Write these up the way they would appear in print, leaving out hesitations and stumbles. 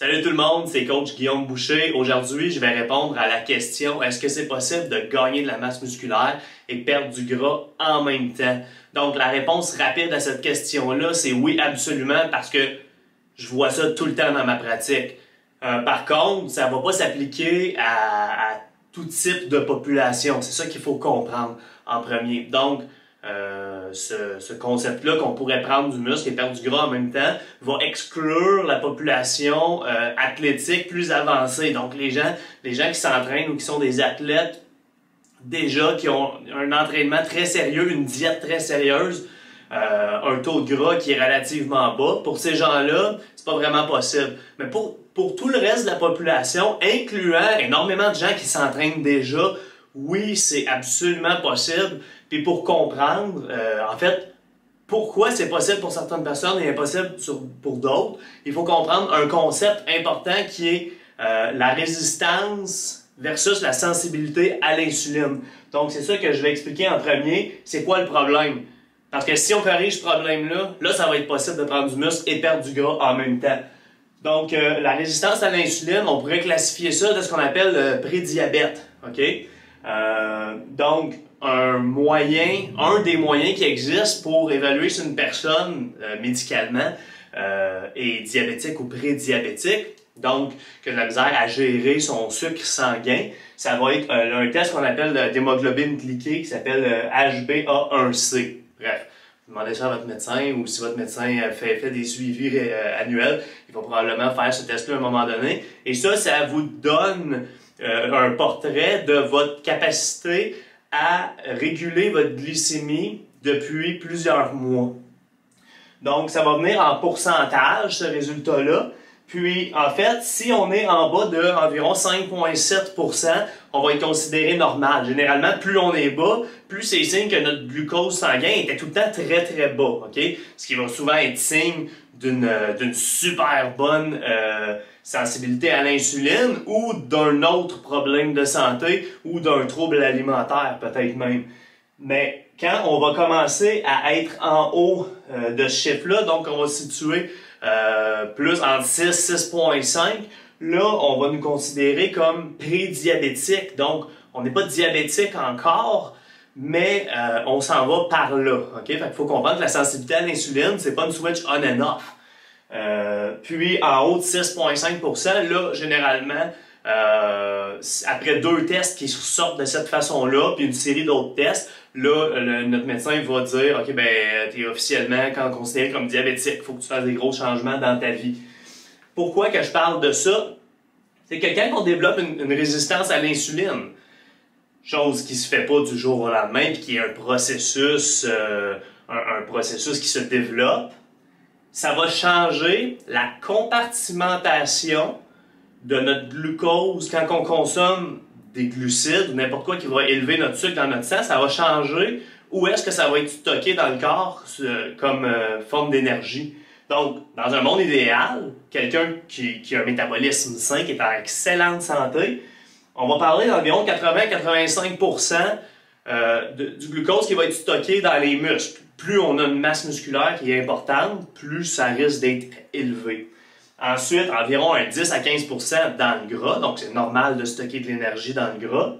Salut tout le monde, c'est coach Guillaume Boucher. Aujourd'hui, je vais répondre à la question: est-ce que c'est possible de gagner de la masse musculaire et perdre du gras en même temps? Donc la réponse rapide à cette question-là, c'est oui, absolument, parce que je vois ça tout le temps dans ma pratique. Par contre, ça ne va pas s'appliquer à tout type de population. C'est ça qu'il faut comprendre en premier. Donc, ce concept-là qu'on pourrait prendre du muscle et perdre du gras en même temps va exclure la population athlétique plus avancée. Donc les gens qui s'entraînent ou qui sont des athlètes déjà, qui ont un entraînement très sérieux, une diète très sérieuse, un taux de gras qui est relativement bas. Pour ces gens-là, c'est pas vraiment possible. Mais pour tout le reste de la population, incluant énormément de gens qui s'entraînent déjà, oui, c'est absolument possible. Puis pour comprendre, en fait, pourquoi c'est possible pour certaines personnes et impossible pour d'autres, il faut comprendre un concept important qui est la résistance versus la sensibilité à l'insuline. Donc c'est ça que je vais expliquer en premier. C'est quoi le problème? Parce que si on corrige ce problème-là, là, ça va être possible de prendre du muscle et perdre du gras en même temps. Donc, la résistance à l'insuline, on pourrait classifier ça de ce qu'on appelle le prédiabète. OK? Donc, un des moyens qui existent pour évaluer si une personne médicalement est diabétique ou prédiabétique, donc que de la misère à gérer son sucre sanguin, ça va être un test qu'on appelle d'hémoglobine glyquée qui s'appelle HbA1c. Bref, demandez ça à votre médecin ou si votre médecin fait des suivis annuels, il va probablement faire ce test-là à un moment donné. Et ça vous donne un portrait de votre capacité à réguler votre glycémie depuis plusieurs mois. Donc, ça va venir en pourcentage, ce résultat-là. Puis, en fait, si on est en bas de environ 5,7%, on va être considéré normal. Généralement, plus on est bas, plus c'est signe que notre glucose sanguin était tout le temps très, très bas. OK? Ce qui va souvent être signe d'une super bonne sensibilité à l'insuline ou d'un autre problème de santé ou d'un trouble alimentaire, peut-être même. Mais quand on va commencer à être en haut de ce chiffre-là, donc on va se situer plus entre 6 et 6,5, là, on va nous considérer comme prédiabétique. Donc, on n'est pas diabétique encore, mais on s'en va par là. Okay? Fait qu'il faut comprendre que la sensibilité à l'insuline, c'est pas une switch on and off. Puis, en haut de 6,5%, là, généralement, après 2 tests qui sortent de cette façon-là, puis une série d'autres tests, là, notre médecin va dire: OK, ben, tu es officiellement considéré comme diabétique, il faut que tu fasses des gros changements dans ta vie. Pourquoi que je parle de ça? C'est que quand on développe une résistance à l'insuline, chose qui se fait pas du jour au lendemain, puis qui est un processus qui se développe, ça va changer la compartimentation de notre glucose quand on consomme des glucides ou n'importe quoi qui va élever notre sucre dans notre sang. Ça va changer où est-ce que ça va être stocké dans le corps comme forme d'énergie. Donc, dans un monde idéal, quelqu'un qui a un métabolisme sain, qui est en excellente santé, on va parler d'environ 80-85% du glucose qui va être stocké dans les muscles. Plus on a une masse musculaire qui est importante, plus ça risque d'être élevé. Ensuite, environ un 10 à 15% dans le gras, donc c'est normal de stocker de l'énergie dans le gras,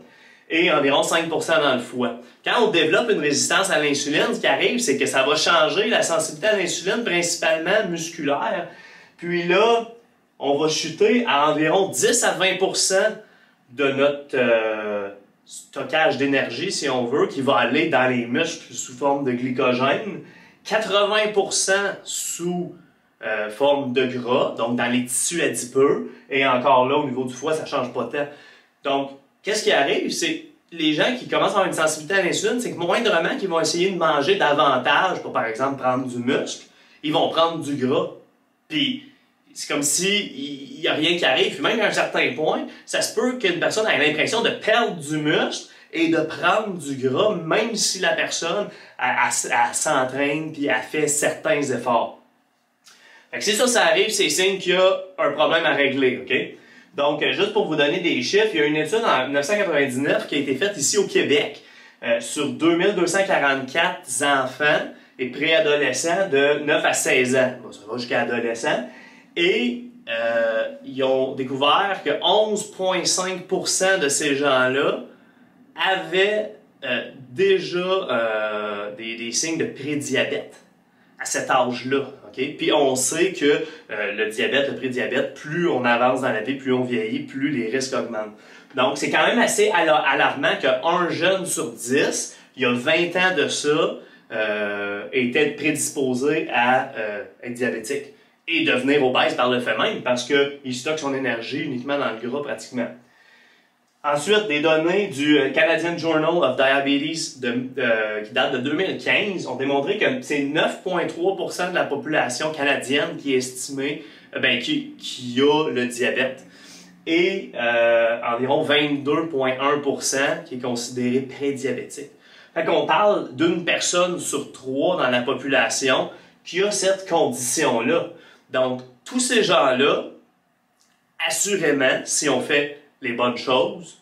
et environ 5% dans le foie. Quand on développe une résistance à l'insuline, ce qui arrive, c'est que ça va changer la sensibilité à l'insuline, principalement musculaire. Puis là, on va chuter à environ 10 à 20% de notre stockage d'énergie, si on veut, qui va aller dans les muscles sous forme de glycogène, 80% sous forme de gras, donc dans les tissus adipeux, et encore là, au niveau du foie, ça ne change pas tant. Donc, qu'est-ce qui arrive? C'est les gens qui commencent à avoir une sensibilité à l'insuline, c'est que moindrement qu'ils vont essayer de manger davantage pour, par exemple, prendre du muscle, ils vont prendre du gras. Puis, c'est comme si il n'y a rien qui arrive. Puis même à un certain point, ça se peut qu'une personne ait l'impression de perdre du muscle et de prendre du gras, même si la personne elle s'entraîne puis elle fait certains efforts. Fait que si ça arrive, c'est signe qu'il y a un problème à régler, OK? Donc, juste pour vous donner des chiffres, il y a une étude en 1999 qui a été faite ici au Québec sur 2244 enfants et préadolescents de 9 à 16 ans. Bon, ça va jusqu'à adolescents. Et il ils ont découvert que 11,5% de ces gens-là avaient déjà des signes de prédiabète à cet âge-là. Okay? Puis on sait que le diabète, le prédiabète, plus on avance dans la vie, plus on vieillit, plus les risques augmentent. Donc c'est quand même assez alarmant qu'un jeune sur 10, il y a 20 ans de ça, était prédisposé à être diabétique et devenir obèse par le fait même, parce qu'il stocke son énergie uniquement dans le gras pratiquement. Ensuite, des données du Canadian Journal of Diabetes qui datent de 2015 ont démontré que c'est 9,3% de la population canadienne qui est estimée, qui a le diabète. Et environ 22,1% qui est considéré prédiabétique. Fait qu'on parle d'une personne sur 3 dans la population qui a cette condition-là. Donc, tous ces gens-là, assurément, si on fait les bonnes choses,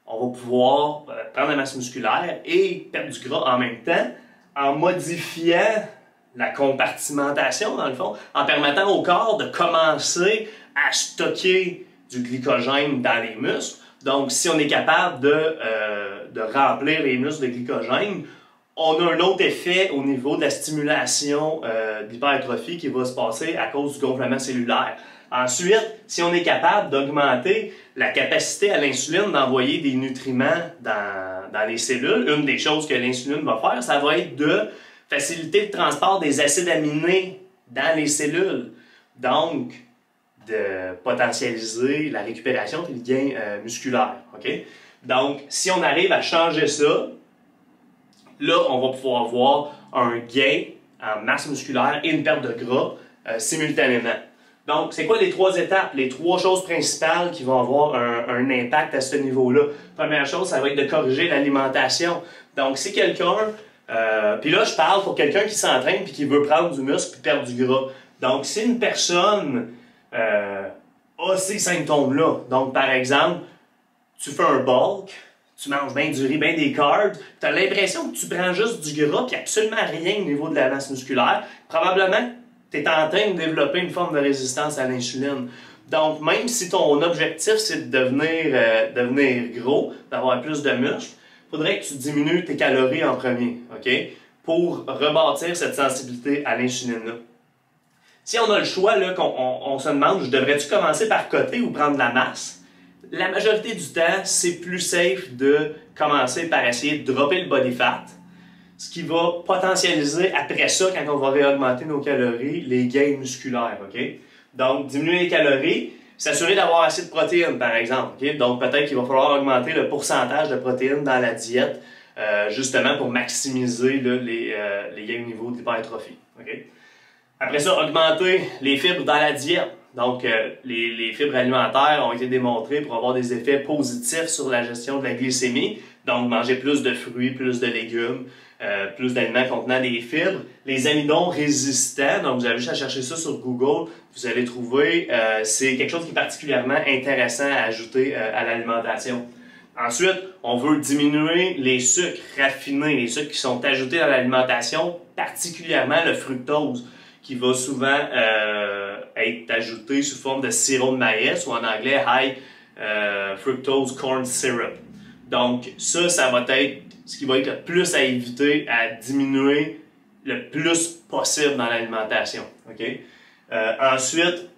on va pouvoir prendre la masse musculaire et perdre du gras en même temps en modifiant la compartimentation, dans le fond, en permettant au corps de commencer à stocker du glycogène dans les muscles. Donc, si on est capable de remplir les muscles de glycogène, on a un autre effet au niveau de la stimulation d'hypertrophie qui va se passer à cause du gonflement cellulaire. Ensuite, si on est capable d'augmenter la capacité à l'insuline d'envoyer des nutriments dans les cellules, une des choses que l'insuline va faire, ça va être de faciliter le transport des acides aminés dans les cellules. Donc, de potentialiser la récupération et le gain musculaire. Okay? Donc, si on arrive à changer ça, là, on va pouvoir avoir un gain en masse musculaire et une perte de gras simultanément. Donc, c'est quoi les 3 étapes, les 3 choses principales qui vont avoir un impact à ce niveau-là? Première chose, ça va être de corriger l'alimentation. Donc, si quelqu'un, puis là, je parle pour quelqu'un qui s'entraîne puis qui veut prendre du muscle puis perdre du gras. Donc, si une personne a ces symptômes-là, donc par exemple, tu fais un bulk, tu manges bien du riz, bien des carbs, tu as l'impression que tu prends juste du gras puis absolument rien au niveau de la masse musculaire, probablement tu es en train de développer une forme de résistance à l'insuline. Donc, même si ton objectif, c'est de devenir gros, d'avoir plus de muscles, il faudrait que tu diminues tes calories en premier, OK? Pour rebâtir cette sensibilité à l'insuline-là. Si on a le choix, là, qu'on se demande, devrais-tu commencer par coter ou prendre de la masse? La majorité du temps, c'est plus safe de commencer par essayer de dropper le body fat, ce qui va potentialiser après ça, quand on va réaugmenter nos calories, les gains musculaires. Okay? Donc, diminuer les calories, s'assurer d'avoir assez de protéines, par exemple. Okay? Donc, peut-être qu'il va falloir augmenter le pourcentage de protéines dans la diète, justement pour maximiser là, les gains au niveau de l'hypertrophie. Okay? Après ça, augmenter les fibres dans la diète. Donc, les fibres alimentaires ont été démontrées pour avoir des effets positifs sur la gestion de la glycémie. Donc, manger plus de fruits, plus de légumes, plus d'aliments contenant des fibres. Les amidons résistants, donc vous avez juste à chercher ça sur Google, vous allez trouver, c'est quelque chose qui est particulièrement intéressant à ajouter à l'alimentation. Ensuite, on veut diminuer les sucres raffinés, les sucres qui sont ajoutés dans l'alimentation, particulièrement le fructose, qui va souvent être ajouté sous forme de sirop de maïs ou en anglais High Fructose Corn Syrup. Donc ça va être ce qui va être le plus à éviter, à diminuer le plus possible dans l'alimentation. Okay? Ensuite,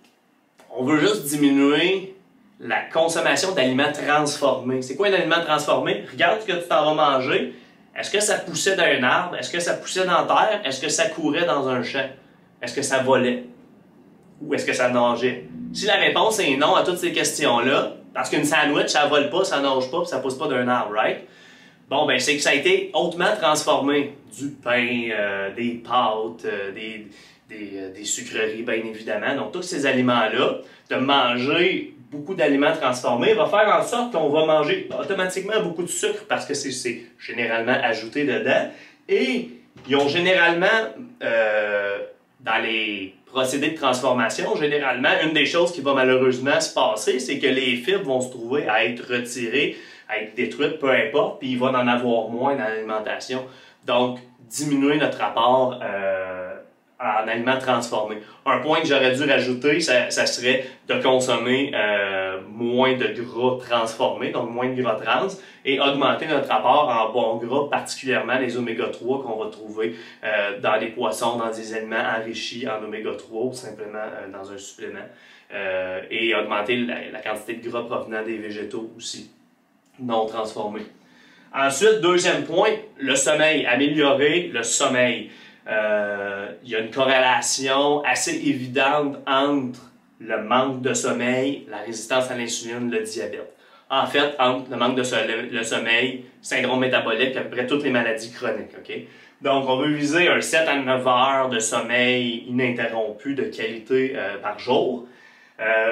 on veut juste diminuer la consommation d'aliments transformés. C'est quoi un aliment transformé? Regarde ce que tu t'en vas manger. Est-ce que ça poussait d'un arbre? Est-ce que ça poussait dans la terre? Est-ce que ça courait dans un champ? Est-ce que ça volait? Ou est-ce que ça nageait? Si la réponse est non à toutes ces questions-là, parce qu'une sandwich, ça vole pas, ça nage pas, puis ça pousse pas d'un arbre, right? Bon, ben c'est que ça a été hautement transformé. Du pain, des pâtes, des sucreries, bien évidemment. Donc, tous ces aliments-là, de manger beaucoup d'aliments transformés va faire en sorte qu'on va manger automatiquement beaucoup de sucre parce que c'est généralement ajouté dedans. Et ils ont généralement, dans les procédés de transformation, généralement, une des choses qui va malheureusement se passer, c'est que les fibres vont se trouver à être retirées, à être détruites, peu importe, puis il va en avoir moins dans l'alimentation. Donc, diminuer notre apport en aliments transformés. Un point que j'aurais dû rajouter, ça serait de consommer moins de gras transformés, donc moins de gras trans, et augmenter notre apport en bons gras, particulièrement les oméga 3 qu'on va trouver dans les poissons, dans des aliments enrichis en oméga 3 ou simplement dans un supplément. Et augmenter la quantité de gras provenant des végétaux aussi, non transformés. Ensuite, deuxième point, le sommeil. Améliorer le sommeil. Il y a une corrélation assez évidente entre le manque de sommeil, la résistance à l'insuline, le diabète. En fait, entre le manque de sommeil, syndrome métabolique, à peu près toutes les maladies chroniques. Okay? Donc, on veut viser un 7 à 9 heures de sommeil ininterrompu de qualité par jour.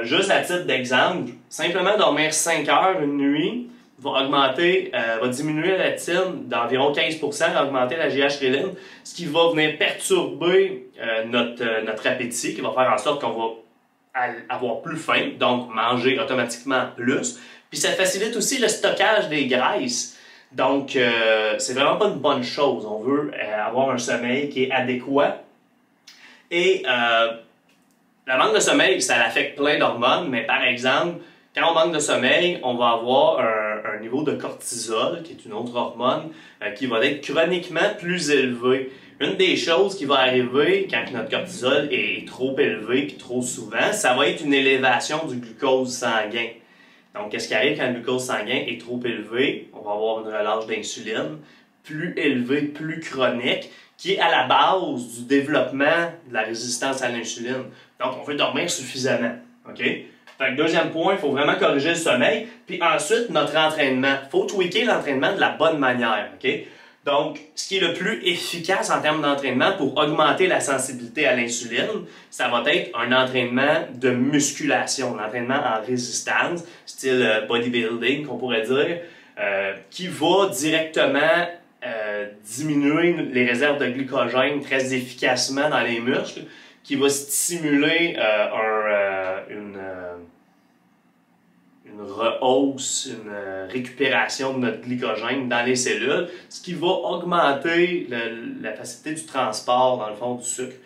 Juste à titre d'exemple, simplement dormir 5 heures une nuit va diminuer la leptine d'environ 15%, va augmenter la GH-reline, ce qui va venir perturber notre appétit, qui va faire en sorte qu'on va avoir plus faim, donc manger automatiquement plus. Puis ça facilite aussi le stockage des graisses. Donc, c'est vraiment pas une bonne chose. On veut avoir un sommeil qui est adéquat. Et le manque de sommeil, ça affecte plein d'hormones, mais par exemple, quand on manque de sommeil, on va avoir un niveau de cortisol, qui est une autre hormone, qui va être chroniquement plus élevé. Une des choses qui va arriver quand notre cortisol est trop élevé, puis trop souvent, ça va être une élévation du glucose sanguin. Donc, qu'est-ce qui arrive quand le glucose sanguin est trop élevé? On va avoir une relâche d'insuline plus élevée, plus chronique, qui est à la base du développement de la résistance à l'insuline. Donc, on veut dormir suffisamment. OK? Fait que deuxième point, il faut vraiment corriger le sommeil. Puis ensuite, notre entraînement. Il faut tweaker l'entraînement de la bonne manière. OK? Donc, ce qui est le plus efficace en termes d'entraînement pour augmenter la sensibilité à l'insuline, ça va être un entraînement de musculation, un entraînement en résistance, style bodybuilding, qu'on pourrait dire, qui va directement diminuer les réserves de glycogène très efficacement dans les muscles, qui va stimuler une rehausse, une récupération de notre glycogène dans les cellules, ce qui va augmenter la facilité du transport, dans le fond, du sucre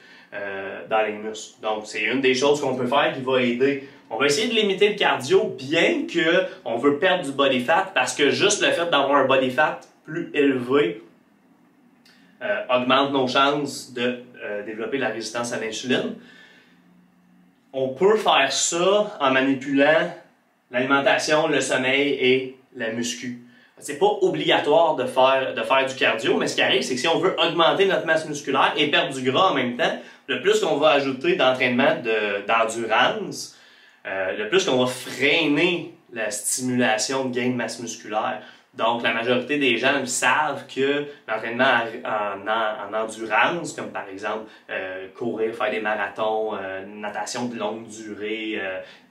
dans les muscles. Donc, c'est une des choses qu'on peut faire qui va aider. On va essayer de limiter le cardio, bien qu'on veut perdre du body fat, parce que juste le fait d'avoir un body fat plus élevé augmente nos chances de développer la résistance à l'insuline. On peut faire ça en manipulant l'alimentation, le sommeil et la muscu. C'est pas obligatoire de faire du cardio, mais ce qui arrive, c'est que si on veut augmenter notre masse musculaire et perdre du gras en même temps, le plus qu'on va ajouter d'entraînement d'endurance, le plus qu'on va freiner la stimulation de gain de masse musculaire. Donc, la majorité des gens savent que l'entraînement en endurance, comme par exemple courir, faire des marathons, natation de longue durée,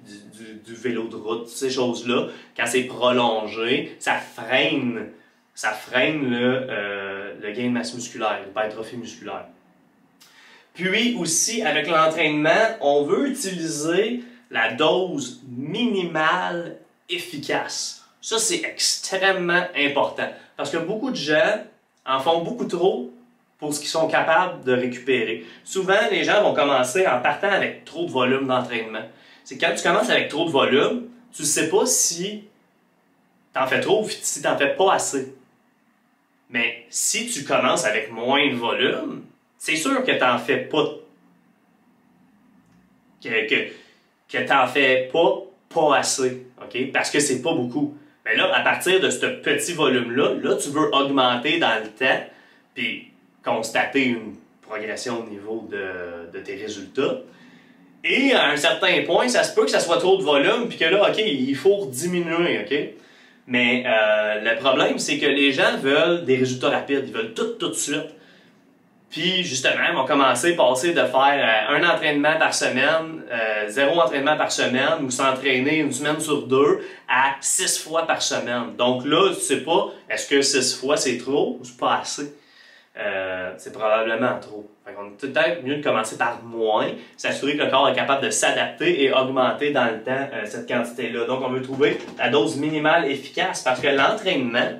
du vélo de route, ces choses-là, quand c'est prolongé, ça freine le gain de masse musculaire, l'hypertrophie musculaire. Puis aussi, avec l'entraînement, on veut utiliser la dose minimale efficace. Ça, c'est extrêmement important parce que beaucoup de gens en font beaucoup trop pour ce qu'ils sont capables de récupérer. Souvent, les gens vont commencer en partant avec trop de volume d'entraînement. C'est quand tu commences avec trop de volume, tu ne sais pas si tu en fais trop ou si tu n'en fais pas assez. Mais si tu commences avec moins de volume, c'est sûr que tu n'en fais pas. Que tu n'en fais pas assez. Okay? Parce que c'est pas beaucoup. Mais là, à partir de ce petit volume-là, là, tu veux augmenter dans le temps, puis constater une progression au niveau de tes résultats. Et à un certain point, ça se peut que ça soit trop de volume, puis que là, OK, il faut diminuer, OK? Mais le problème, c'est que les gens veulent des résultats rapides, ils veulent tout de suite. Puis, justement, ils vont passer de faire un entraînement par semaine, 0 entraînement par semaine, ou s'entraîner une semaine sur 2 à 6 fois par semaine. Donc là, tu sais pas, est-ce que 6 fois c'est trop ou c'est pas assez? C'est probablement trop. Fait qu'on est peut-être mieux de commencer par moins, s'assurer que le corps est capable de s'adapter et augmenter dans le temps cette quantité-là. Donc, on veut trouver la dose minimale efficace parce que l'entraînement,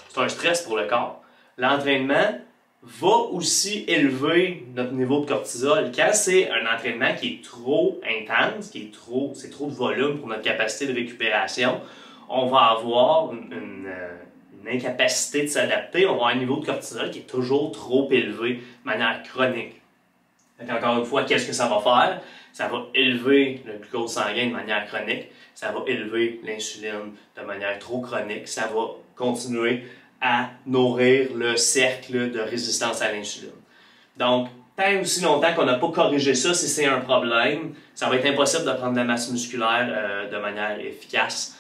c'est un stress pour le corps. L'entraînement va aussi élever notre niveau de cortisol. Quand c'est un entraînement qui est trop intense, c'est trop de volume pour notre capacité de récupération, on va avoir une incapacité de s'adapter, on va avoir un niveau de cortisol qui est toujours trop élevé de manière chronique. Donc, encore une fois, qu'est-ce que ça va faire? Ça va élever le glucose sanguin de manière chronique, ça va élever l'insuline de manière trop chronique, ça va continuer à nourrir le cercle de résistance à l'insuline. Donc, tant aussi longtemps qu'on n'a pas corrigé ça, si c'est un problème, ça va être impossible de prendre de la masse musculaire de manière efficace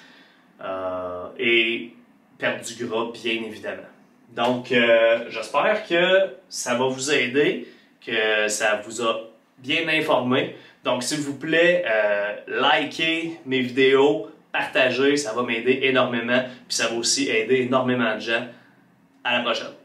et perdre du gras, bien évidemment. Donc, j'espère que ça va vous aider, que ça vous a bien informé. Donc, s'il vous plaît, likez mes vidéos, partagez, ça va m'aider énormément, puis ça va aussi aider énormément de gens. À la prochaine!